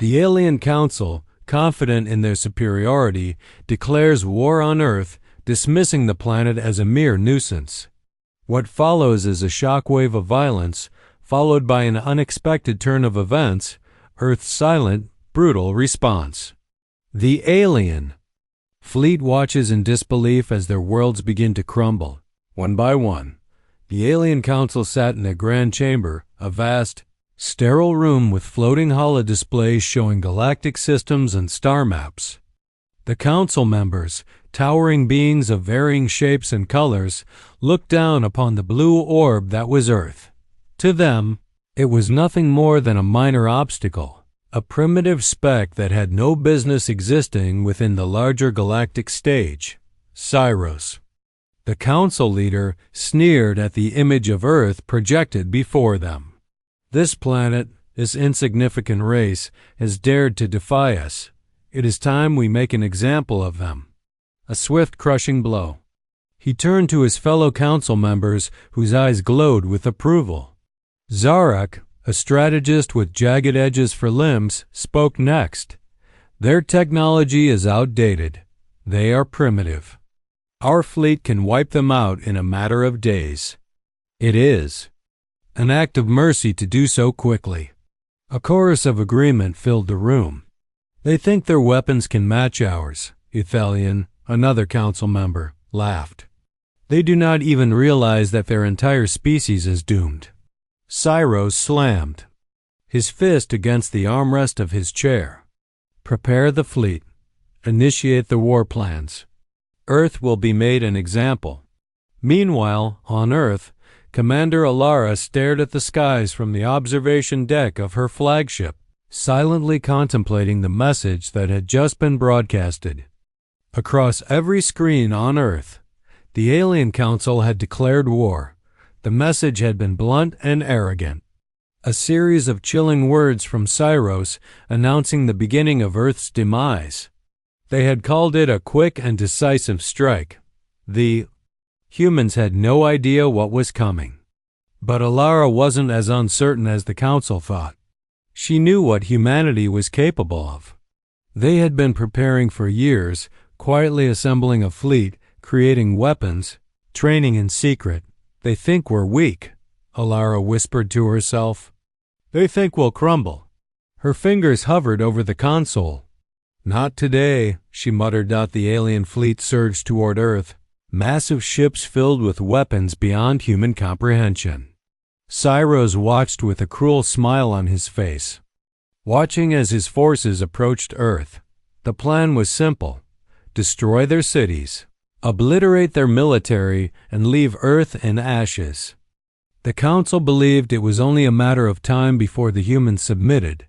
The alien council, confident in their superiority, declares war on Earth, dismissing the planet as a mere nuisance. What follows is a shockwave of violence, followed by an unexpected turn of events, Earth's silent, brutal response. The alien fleet watches in disbelief as their worlds begin to crumble. One by one, the alien council sat in a grand chamber, a vast, sterile room with floating holodisplays showing galactic systems and star maps. The council members, towering beings of varying shapes and colors, looked down upon the blue orb that was Earth. To them, it was nothing more than a minor obstacle, a primitive speck that had no business existing within the larger galactic stage, Cyros. The council leader sneered at the image of Earth projected before them. This planet, this insignificant race, has dared to defy us. It is time we make an example of them. A swift, crushing blow. He turned to his fellow council members, whose eyes glowed with approval. Zarak, a strategist with jagged edges for limbs, spoke next. Their technology is outdated. They are primitive. Our fleet can wipe them out in a matter of days. It is an act of mercy to do so quickly. A chorus of agreement filled the room. They think their weapons can match ours, Ethelian, another council member, laughed. They do not even realize that their entire species is doomed. Cyros slammed his fist against the armrest of his chair. Prepare the fleet. Initiate the war plans. Earth will be made an example. Meanwhile, on Earth, Commander Alara stared at the skies from the observation deck of her flagship, silently contemplating the message that had just been broadcasted. Across every screen on Earth, the Alien Council had declared war. The message had been blunt and arrogant. A series of chilling words from Cyros announcing the beginning of Earth's demise. They had called it a quick and decisive strike. The humans had no idea what was coming. But Alara wasn't as uncertain as the council thought. She knew what humanity was capable of. They had been preparing for years, quietly assembling a fleet, creating weapons, training in secret. They think we're weak, Alara whispered to herself. They think we'll crumble. Her fingers hovered over the console. Not today, she muttered. The alien fleet surged toward Earth, massive ships filled with weapons beyond human comprehension. Cyros watched with a cruel smile on his face, watching as his forces approached Earth. The plan was simple: destroy their cities, obliterate their military, and leave Earth in ashes. The council believed it was only a matter of time before the humans submitted,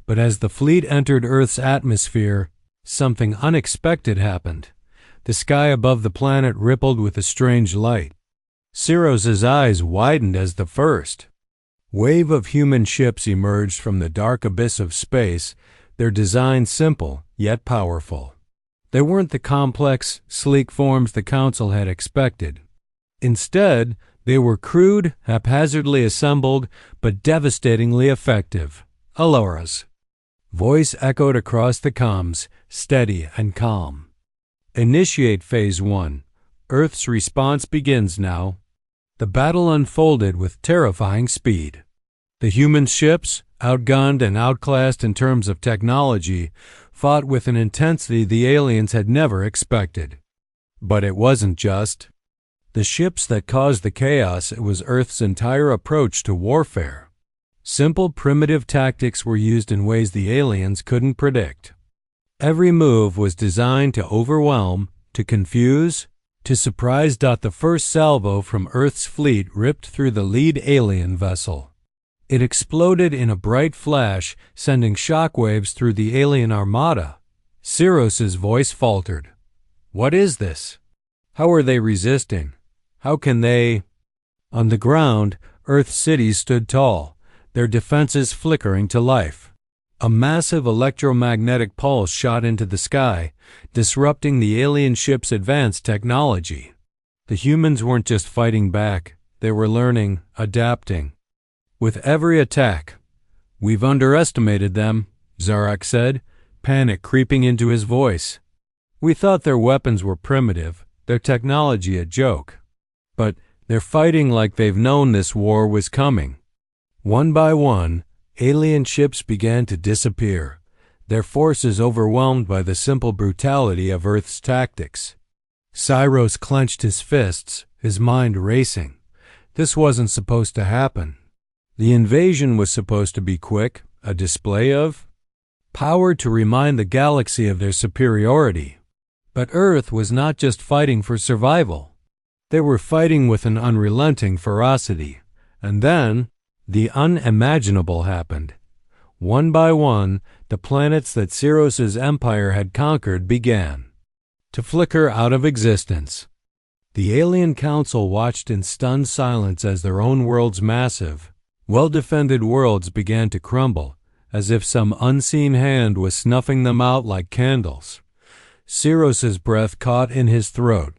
but as the fleet entered Earth's atmosphere, something unexpected happened. The sky above the planet rippled with a strange light. Cyros's eyes widened as the first wave of human ships emerged from the dark abyss of space, their design simple yet powerful. They weren't the complex, sleek forms the council had expected. Instead, they were crude, haphazardly assembled, but devastatingly effective. Alara's voice echoed across the comms, steady and calm. Initiate Phase 1. Earth's response begins now. The battle unfolded with terrifying speed. The human ships, outgunned and outclassed in terms of technology, fought with an intensity the aliens had never expected. But it wasn't just the ships that caused the chaos. It was Earth's entire approach to warfare. Simple, primitive tactics were used in ways the aliens couldn't predict. Every move was designed to overwhelm, to confuse, to surprise. The first salvo from Earth's fleet ripped through the lead alien vessel. It exploded in a bright flash, sending shockwaves through the alien armada. Cyros's voice faltered. What is this? How are they resisting? How can they? On the ground, Earth's cities stood tall, their defenses flickering to life. A massive electromagnetic pulse shot into the sky, disrupting the alien ship's advanced technology. The humans weren't just fighting back, they were learning, adapting. With every attack, we've underestimated them, Zarak said, panic creeping into his voice. "We thought their weapons were primitive, their technology a joke. But they're fighting like they've known this war was coming." One by one, alien ships began to disappear, their forces overwhelmed by the simple brutality of Earth's tactics. Cyros clenched his fists, his mind racing. This wasn't supposed to happen. The invasion was supposed to be quick, a display of power to remind the galaxy of their superiority. But Earth was not just fighting for survival. They were fighting with an unrelenting ferocity. And then, the unimaginable happened. One by one, the planets that Cyros's empire had conquered began to flicker out of existence. The alien council watched in stunned silence as their own world's massive, well-defended worlds began to crumble, as if some unseen hand was snuffing them out like candles. Cyros's breath caught in his throat.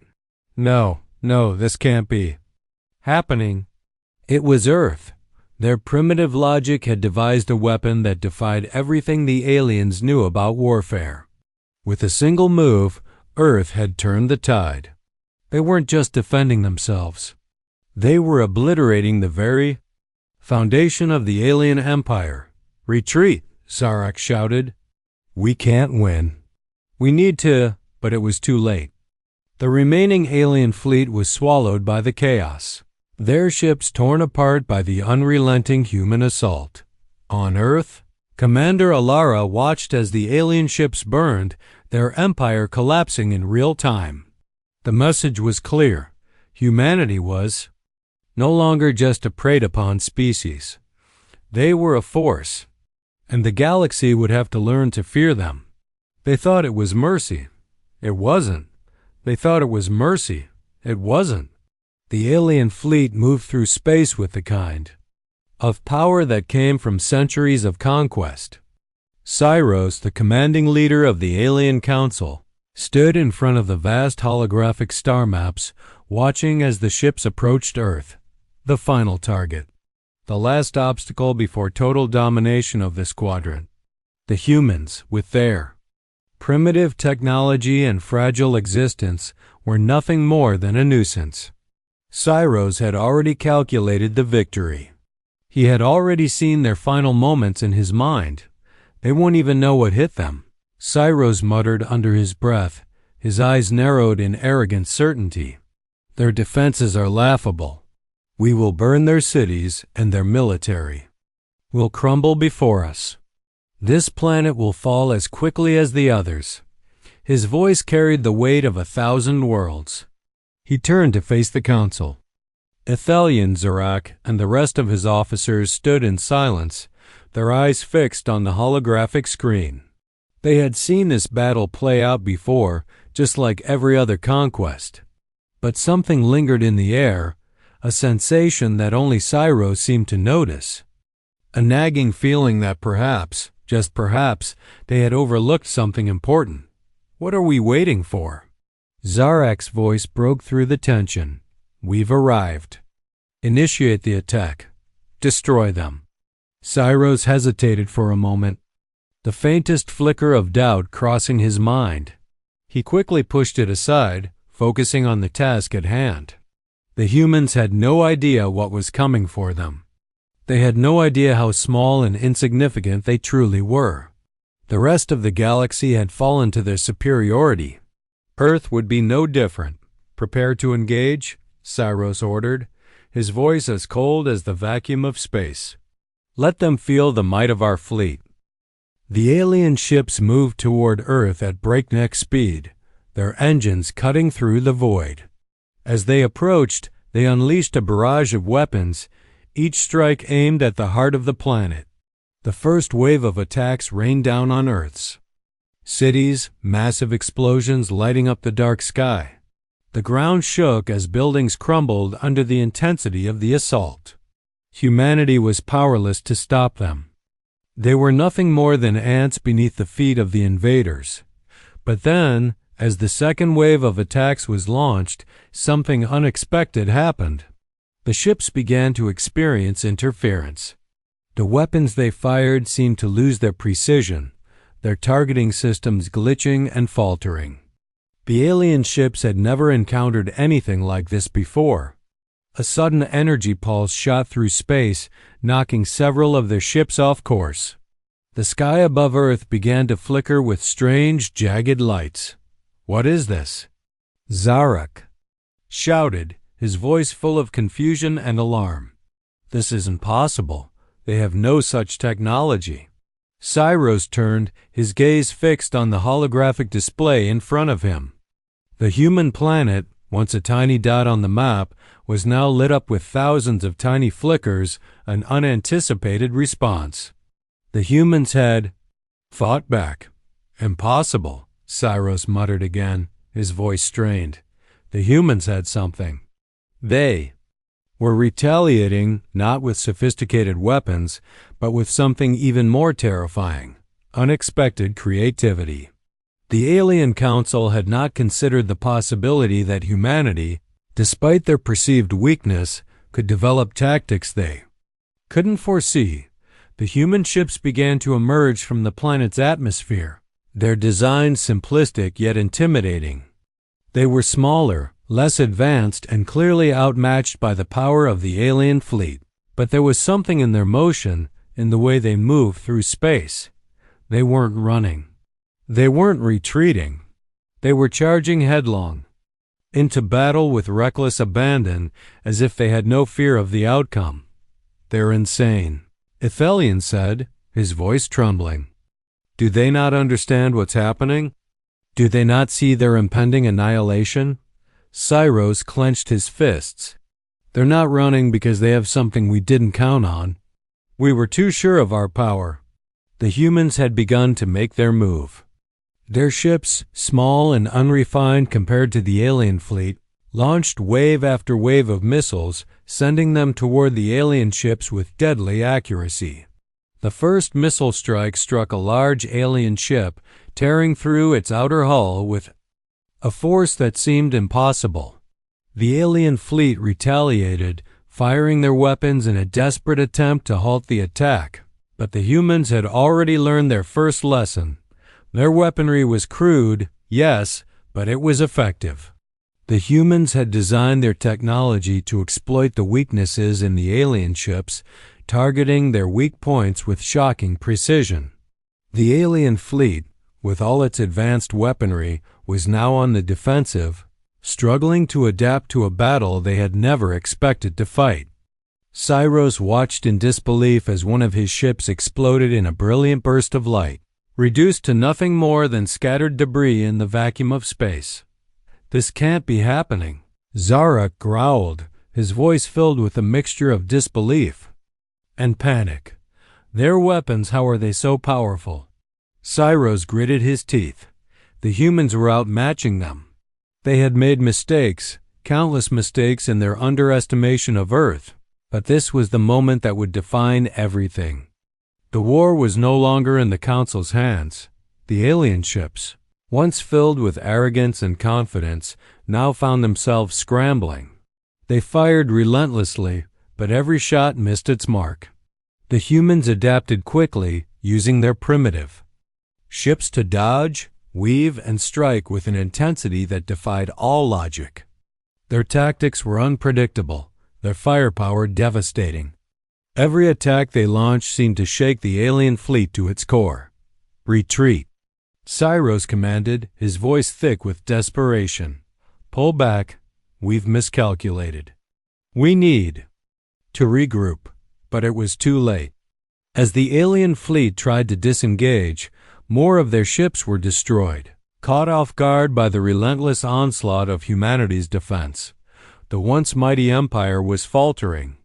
No, this can't be happening. It was Earth. Their primitive logic had devised a weapon that defied everything the aliens knew about warfare. With a single move, Earth had turned the tide. They weren't just defending themselves. They were obliterating the very foundation of the alien empire. "Retreat!" Zarak shouted. "We can't win. We need to," but it was too late. The remaining alien fleet was swallowed by the chaos, their ships torn apart by the unrelenting human assault. On Earth, Commander Alara watched as the alien ships burned, their empire collapsing in real time. The message was clear. Humanity was no longer just a preyed-upon species. They were a force, and the galaxy would have to learn to fear them. They thought it was mercy. It wasn't. They thought it was mercy. It wasn't. The alien fleet moved through space with the kind of power that came from centuries of conquest. Cyros, the commanding leader of the alien council, stood in front of the vast holographic star maps, watching as the ships approached Earth, the final target, the last obstacle before total domination of this quadrant. The humans, with their primitive technology and fragile existence, were nothing more than a nuisance. Cyros had already calculated the victory. He had already seen their final moments in his mind. They won't even know what hit them. Cyros muttered under his breath, his eyes narrowed in arrogant certainty. "Their defenses are laughable. We will burn their cities and their military will crumble before us. This planet will fall as quickly as the others." His voice carried the weight of 1,000 worlds. He turned to face the council. Ethelian, Zarak, and the rest of his officers stood in silence, their eyes fixed on the holographic screen. They had seen this battle play out before, just like every other conquest. But something lingered in the air, a sensation that only Cyros seemed to notice. A nagging feeling that perhaps, just perhaps, they had overlooked something important. "What are we waiting for?" Zarak's voice broke through the tension. "We've arrived. Initiate the attack. Destroy them." Cyros hesitated for a moment, the faintest flicker of doubt crossing his mind. He quickly pushed it aside, focusing on the task at hand. The humans had no idea what was coming for them. They had no idea how small and insignificant they truly were. The rest of the galaxy had fallen to their superiority. Earth would be no different. "Prepare to engage," Cyros ordered, his voice as cold as the vacuum of space. "Let them feel the might of our fleet." The alien ships moved toward Earth at breakneck speed, their engines cutting through the void. As they approached, they unleashed a barrage of weapons, each strike aimed at the heart of the planet. The first wave of attacks rained down on Earth's cities, massive explosions lighting up the dark sky. The ground shook as buildings crumbled under the intensity of the assault. Humanity was powerless to stop them. They were nothing more than ants beneath the feet of the invaders. But then, as the second wave of attacks was launched, something unexpected happened. The ships began to experience interference. The weapons they fired seemed to lose their precision, their targeting systems glitching and faltering. The alien ships had never encountered anything like this before. A sudden energy pulse shot through space, knocking several of their ships off course. The sky above Earth began to flicker with strange, jagged lights. "What is this?" Zarak shouted, his voice full of confusion and alarm. "This isn't possible. They have no such technology." Cyros turned, his gaze fixed on the holographic display in front of him. The human planet, once a tiny dot on the map, was now lit up with thousands of tiny flickers, an unanticipated response. The humans had fought back. "Impossible," Cyros muttered again, his voice strained. The humans had something. They were retaliating not with sophisticated weapons, but with something even more terrifying: unexpected creativity. The Alien Council had not considered the possibility that humanity, despite their perceived weakness, could develop tactics they couldn't foresee. The human ships began to emerge from the planet's atmosphere, their design simplistic yet intimidating. They were smaller, less advanced, and clearly outmatched by the power of the alien fleet. But there was something in their motion, in the way they moved through space. They weren't running. They weren't retreating. They were charging headlong into battle with reckless abandon, as if they had no fear of the outcome. "They're insane," Ithelian said, his voice trembling. "Do they not understand what's happening? Do they not see their impending annihilation?" Cyros clenched his fists. "They're not running because they have something we didn't count on. We were too sure of our power." The humans had begun to make their move. Their ships, small and unrefined compared to the alien fleet, launched wave after wave of missiles, sending them toward the alien ships with deadly accuracy. The first missile strike struck a large alien ship, tearing through its outer hull with a force that seemed impossible. The alien fleet retaliated, firing their weapons in a desperate attempt to halt the attack. But the humans had already learned their first lesson. Their weaponry was crude, yes, but it was effective. The humans had designed their technology to exploit the weaknesses in the alien ships, targeting their weak points with shocking precision. The alien fleet, with all its advanced weaponry, was now on the defensive, struggling to adapt to a battle they had never expected to fight. Cyros watched in disbelief as one of his ships exploded in a brilliant burst of light, reduced to nothing more than scattered debris in the vacuum of space. "This can't be happening," Zarak growled, his voice filled with a mixture of disbelief and panic. "Their weapons, how are they so powerful?" Cyros gritted his teeth. The humans were outmatching them. They had made mistakes, countless mistakes in their underestimation of Earth, but this was the moment that would define everything. The war was no longer in the Council's hands. The alien ships, once filled with arrogance and confidence, now found themselves scrambling. They fired relentlessly, but every shot missed its mark. The humans adapted quickly, using their primitive ships to dodge, weave, and strike with an intensity that defied all logic. Their tactics were unpredictable, their firepower devastating. Every attack they launched seemed to shake the alien fleet to its core. "Retreat," Cyros commanded, his voice thick with desperation. "Pull back. We've miscalculated. We need to regroup." But it was too late. As the alien fleet tried to disengage, more of their ships were destroyed, caught off guard by the relentless onslaught of humanity's defense. The once mighty empire was faltering.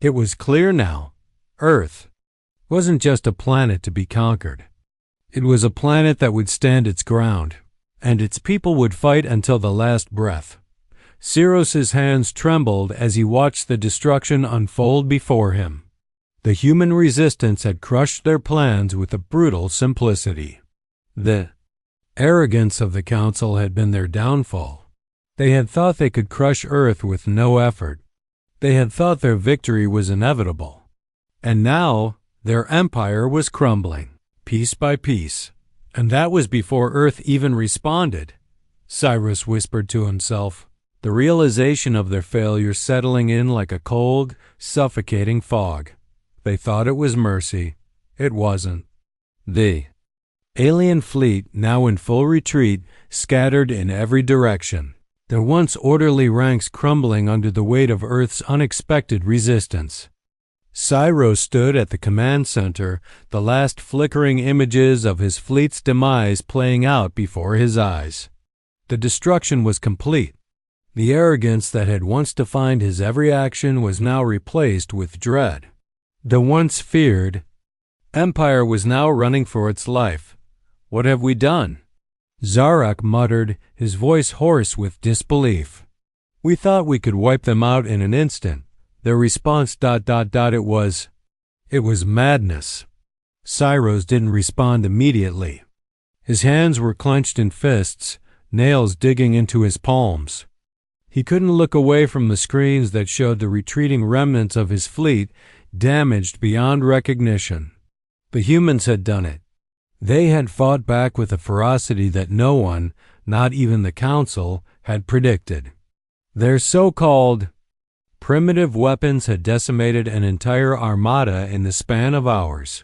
It was clear now. Earth wasn't just a planet to be conquered. It was a planet that would stand its ground, and its people would fight until the last breath. Cyros's hands trembled as he watched the destruction unfold before him. The human resistance had crushed their plans with a brutal simplicity. The arrogance of the Council had been their downfall. They had thought they could crush Earth with no effort. They had thought their victory was inevitable. And now Their empire was crumbling, piece by piece. And that was before Earth even responded, Cyrus whispered to himself, the realization of their failure settling in like a cold, suffocating fog. They thought it was mercy. It wasn't. The alien fleet, now in full retreat, scattered in every direction, their once orderly ranks crumbling under the weight of Earth's unexpected resistance. Cyrus stood at the command center, the last flickering images of his fleet's demise playing out before his eyes. The destruction was complete. The arrogance that had once defined his every action was now replaced with dread. The once feared empire was now running for its life. What have we done? Zarak muttered, his voice hoarse with disbelief. We thought we could wipe them out in an instant. Their response ... It was madness. Cyrus didn't respond immediately. His hands were clenched in fists, nails digging into his palms. He couldn't look away from the screens that showed the retreating remnants of his fleet, damaged beyond recognition. The humans had done it. They had fought back with a ferocity that no one, not even the Council, had predicted. Their so-called primitive weapons had decimated an entire armada in the span of hours.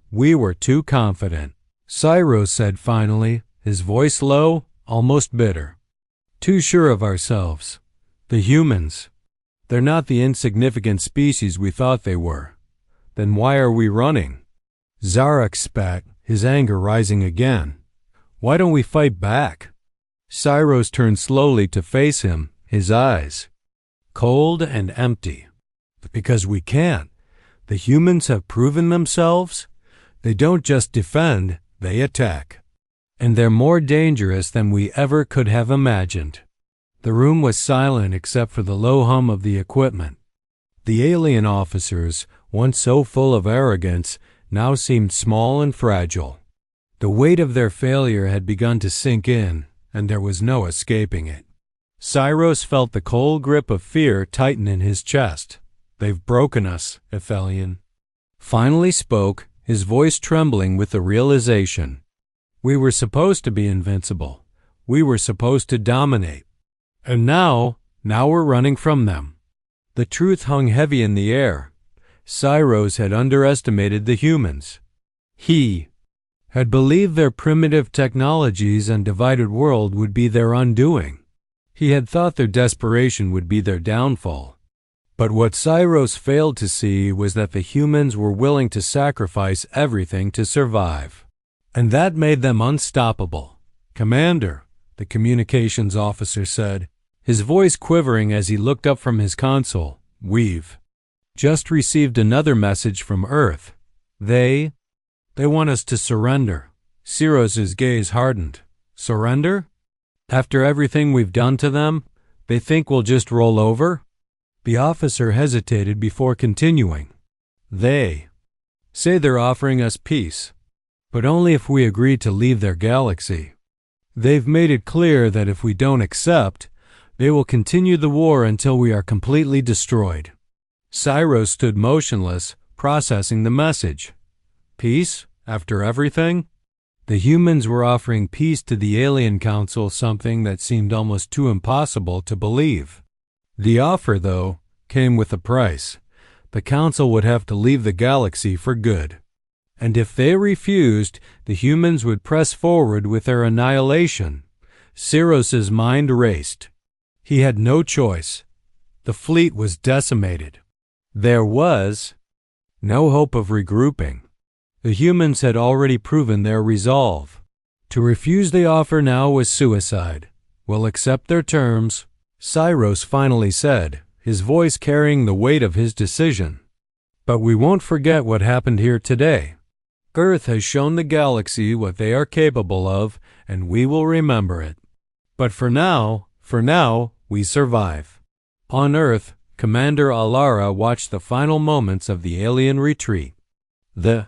We were too confident, Cyrus said finally, his voice low, almost bitter. Too sure of ourselves. The humans. They're not the insignificant species we thought they were. Then why are we running? Zarak spat, his anger rising again. Why don't we fight back? Cyrus turned slowly to face him, his eyes cold and empty. Because we can't. The humans have proven themselves. They don't just defend, they attack. And they're more dangerous than we ever could have imagined. The room was silent except for the low hum of the equipment. The alien officers, once so full of arrogance, now seemed small and fragile. The weight of their failure had begun to sink in, and there was no escaping it. Cyrus felt the cold grip of fear tighten in his chest. They've broken us, Athelian. Finally spoke, his voice trembling with the realization. We were supposed to be invincible. We were supposed to dominate. And now we're running from them. The truth hung heavy in the air. Cyrus had underestimated the humans. He had believed their primitive technologies and divided world would be their undoing. He had thought their desperation would be their downfall. But what Cyrus failed to see was that the humans were willing to sacrifice everything to survive. And that made them unstoppable. Commander, the communications officer said, his voice quivering as he looked up from his console, we've just received another message from Earth. They want us to surrender. Cyrus's gaze hardened. Surrender? After everything we've done to them, they think we'll just roll over? The officer hesitated before continuing. They say they're offering us peace, but only if we agree to leave their galaxy. They've made it clear that if we don't accept, they will continue the war until we are completely destroyed. Cyrus stood motionless, processing the message. Peace? After everything? The humans were offering peace to the Alien Council, something that seemed almost too impossible to believe. The offer, though, came with a price. The Council would have to leave the galaxy for good. And if they refused, the humans would press forward with their annihilation. Cyrus's mind raced. He had no choice. The fleet was decimated. There was no hope of regrouping. The humans had already proven their resolve. To refuse the offer now was suicide. We'll accept their terms, Cyrus finally said, his voice carrying the weight of his decision. But we won't forget what happened here today. Earth has shown the galaxy what they are capable of, and we will remember it. But for now, we survive. On Earth, Commander Alara watched the final moments of the alien retreat. The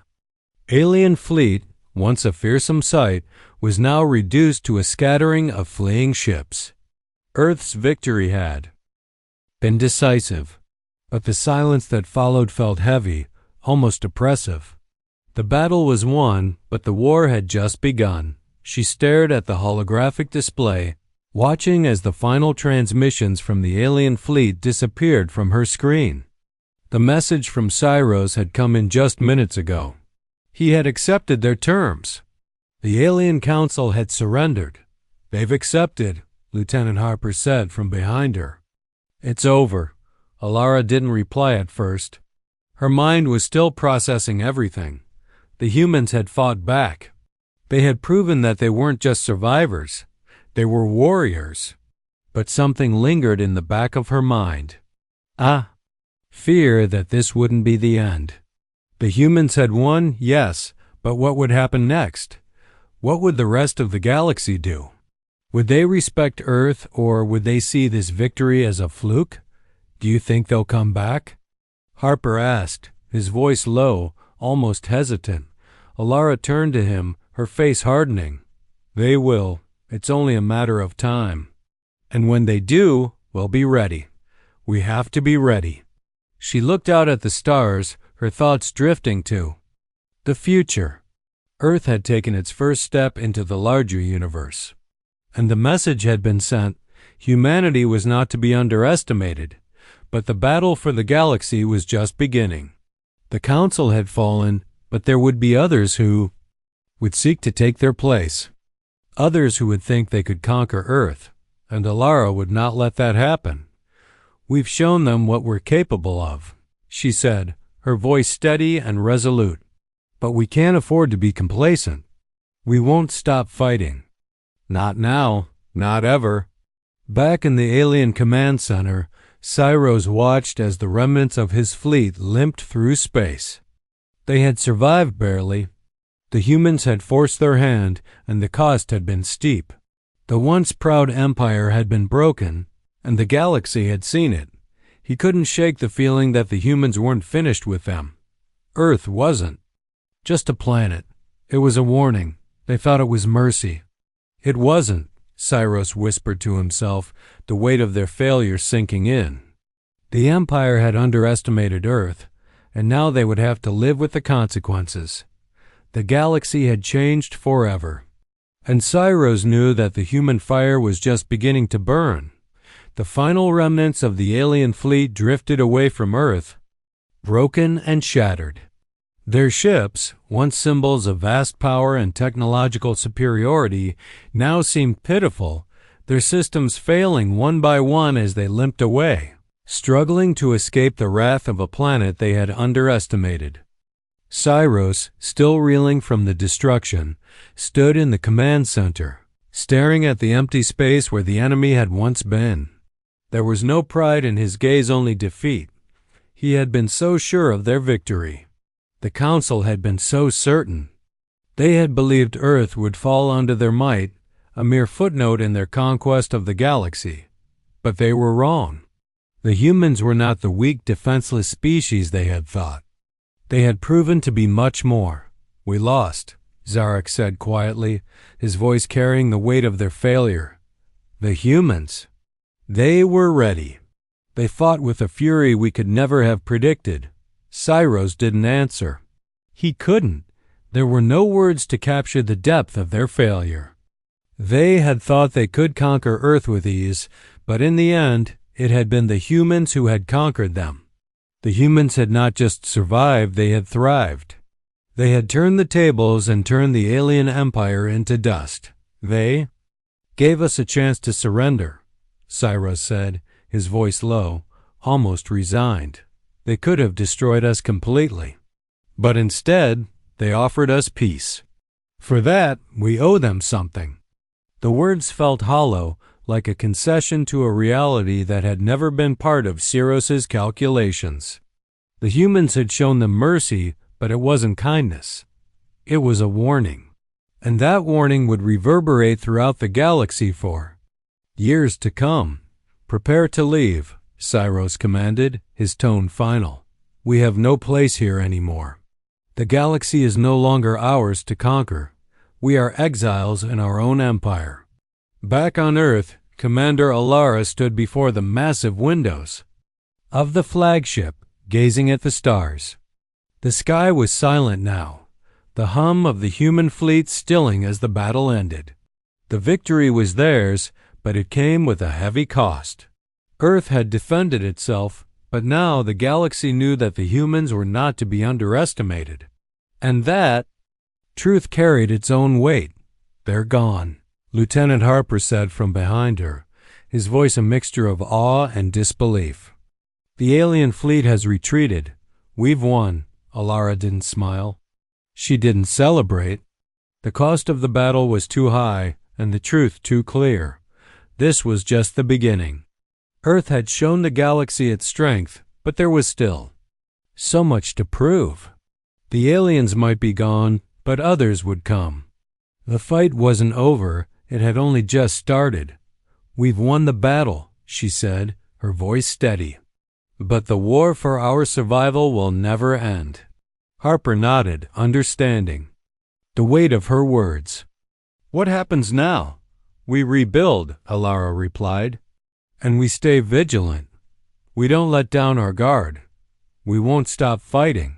alien fleet, once a fearsome sight, was now reduced to a scattering of fleeing ships. Earth's victory had been decisive, but the silence that followed felt heavy, almost oppressive. The battle was won, but the war had just begun. She stared at the holographic display, watching as the final transmissions from the alien fleet disappeared from her screen. The message from Cyros had come in just minutes ago. He had accepted their terms. The alien council had surrendered. "They've accepted," Lieutenant Harper said from behind her. "It's over." Alara didn't reply at first. Her mind was still processing everything. The humans had fought back. They had proven that they weren't just survivors. They were warriors. But something lingered in the back of her mind. Fear that this wouldn't be the end. The humans had won, yes, but what would happen next? What would the rest of the galaxy do? Would they respect Earth, or would they see this victory as a fluke? "Do you think they'll come back?" Harper asked, his voice low, almost hesitant. Alara turned to him, her face hardening. "They will. It's only a matter of time. And when they do, we'll be ready. We have to be ready." She looked out at the stars, her thoughts drifting to the future. Earth had taken its first step into the larger universe. And the message had been sent. Humanity was not to be underestimated, but the battle for the galaxy was just beginning. The council had fallen, but there would be others who would seek to take their place. Others who would think they could conquer Earth, and Alara would not let that happen. "We've shown them what we're capable of," she said, her voice steady and resolute. "But we can't afford to be complacent. We won't stop fighting. Not now, not ever." Back in the alien command center, Cyros watched as the remnants of his fleet limped through space. They had survived barely. The humans had forced their hand, and the cost had been steep. The once proud empire had been broken, and the galaxy had seen it. He couldn't shake the feeling that the humans weren't finished with them. Earth wasn't. Just a planet. It was a warning. They thought it was mercy. It wasn't, Cyros whispered to himself, the weight of their failure sinking in. The Empire had underestimated Earth, and now they would have to live with the consequences. The galaxy had changed forever. And Cyros knew that the human fire was just beginning to burn. The final remnants of the alien fleet drifted away from Earth, broken and shattered. Their ships, once symbols of vast power and technological superiority, now seemed pitiful, their systems failing one by one as they limped away, struggling to escape the wrath of a planet they had underestimated. Cyros, still reeling from the destruction, stood in the command center, staring at the empty space where the enemy had once been. There was no pride in his gaze, only defeat. He had been so sure of their victory. The council had been so certain. They had believed Earth would fall under their might, a mere footnote in their conquest of the galaxy. But they were wrong. The humans were not the weak, defenseless species they had thought. They had proven to be much more. "We lost," Zarek said quietly, his voice carrying the weight of their failure. The humans. They were ready. They fought with a fury we could never have predicted. Cyros didn't answer. He couldn't. There were no words to capture the depth of their failure. They had thought they could conquer Earth with ease, but in the end, it had been the humans who had conquered them. The humans had not just survived, they had thrived. They had turned the tables and turned the alien empire into dust. They gave us a chance to surrender, Cyros said, his voice low, almost resigned. They could have destroyed us completely. But instead, they offered us peace. For that, we owe them something. The words felt hollow, like a concession to a reality that had never been part of Cyros's calculations. The humans had shown them mercy, but it wasn't kindness. It was a warning. And that warning would reverberate throughout the galaxy for years to come. "Prepare to leave," Cyros commanded, his tone final. "We have no place here anymore. The galaxy is no longer ours to conquer. We are exiles in our own empire." Back on Earth, Commander Alara stood before the massive windows of the flagship, gazing at the stars. The sky was silent now, the hum of the human fleet stilling as the battle ended. The victory was theirs, but it came with a heavy cost. Earth had defended itself, but now the galaxy knew that the humans were not to be underestimated. And that truth carried its own weight. "They're gone," Lieutenant Harper said from behind her, his voice a mixture of awe and disbelief. "The alien fleet has retreated. We've won." Alara didn't smile. She didn't celebrate. The cost of the battle was too high, and the truth too clear. This was just the beginning. Earth had shown the galaxy its strength, but there was still so much to prove. The aliens might be gone, but others would come. The fight wasn't over, it had only just started. "We've won the battle," she said, her voice steady. "But the war for our survival will never end." Harper nodded, understanding the weight of her words. "What happens now?" "We rebuild," Alara replied. "And we stay vigilant. We don't let down our guard. We won't stop fighting.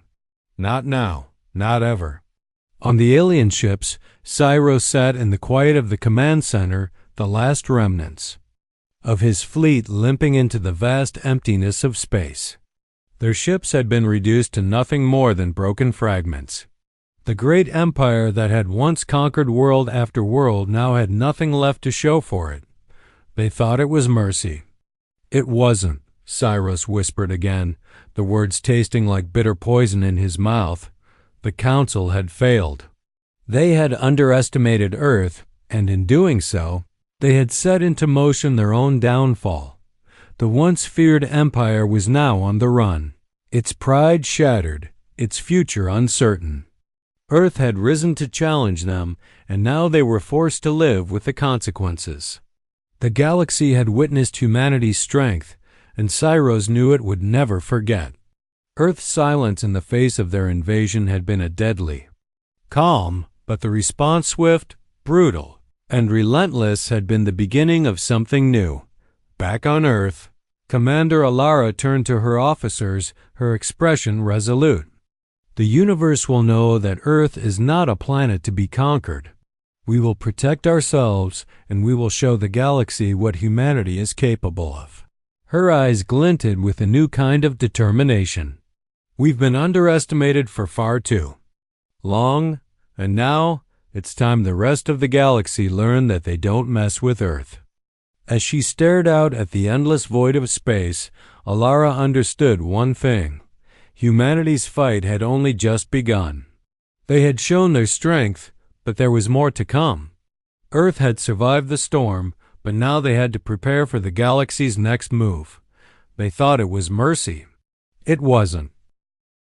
Not now, not ever." On the alien ships, Cyro sat in the quiet of the command center, the last remnants of his fleet limping into the vast emptiness of space. Their ships had been reduced to nothing more than broken fragments. The great empire that had once conquered world after world now had nothing left to show for it. They thought it was mercy. "It wasn't," Cyrus whispered again, the words tasting like bitter poison in his mouth. The Council had failed. They had underestimated Earth, and in doing so, they had set into motion their own downfall. The once feared empire was now on the run, its pride shattered, its future uncertain. Earth had risen to challenge them, and now they were forced to live with the consequences. The galaxy had witnessed humanity's strength, and Cyros knew it would never forget. Earth's silence in the face of their invasion had been a deadly calm, but the response swift, brutal, and relentless had been the beginning of something new. Back on Earth, Commander Alara turned to her officers, her expression resolute. "The universe will know that Earth is not a planet to be conquered. We will protect ourselves, and we will show the galaxy what humanity is capable of." Her eyes glinted with a new kind of determination. "We've been underestimated for far too long, and now it's time the rest of the galaxy learned that they don't mess with Earth." As she stared out at the endless void of space, Alara understood one thing. Humanity's fight had only just begun. They had shown their strength, but there was more to come. Earth had survived the storm, but now they had to prepare for the galaxy's next move. They thought it was mercy. It wasn't.